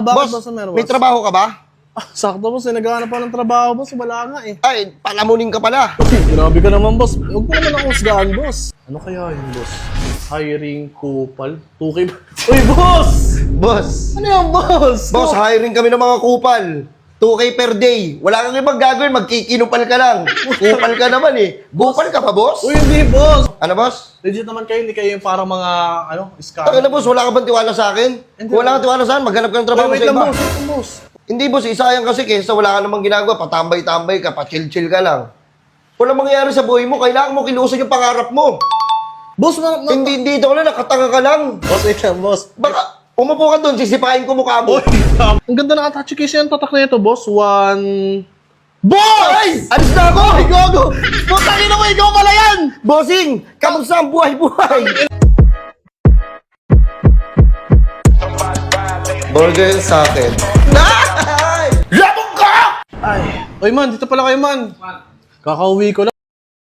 Bakit Boss, boss, meron, may boss? trabaho ka ba? Sakto boss, naghahanap pa ng trabaho boss, wala nga eh. Ay, palamunin ka pala. Grabe ka naman boss, huwag mo naman akong husgahan boss. Ano kaya yun boss? Hiring kupal? 2K ba? Uy boss! Boss, Ano yan boss? boss, hiring kami ng mga kupal. 2K per day. Wala kang ibang gagawin, magkikinupal ka lang. Kupal ka naman eh. Kupal ka pa, boss? Uy hindi boss! Ano, boss? Legit naman kayo, hindi kayo yung parang mga, scam. Ano, boss, wala ka bang tiwala sa akin? Hindi, Kung wala kang tiwala sa akin, maghanap ka ng trabaho Wait sa lang iba. boss, wait lang boss. Hindi, boss, isayang kasi kesa wala ka namang ginagawa, patambay-tambay ka, pa-chill-chill ka lang. Walang mangyayari sa buhay mo, kailangan mo kilusan yung pangarap mo. Boss, Hindi dito ka lang, nakatanga ka lang. Boss, wait lang boss. Baka, umupo ka doon, sisipain ko mukha mo. Ang ganda ng attach case yan, tatak na ito boss. Boss! Ay! Alis na ako! Ay, gogo! Putangin na mo, ikaw pala yan! Bossing, kamusta ang buhay-buhay? Burger sa akin. Ay! Labog ka! Ay, oy man, dito pala kayo man. Kakauwi ko lang.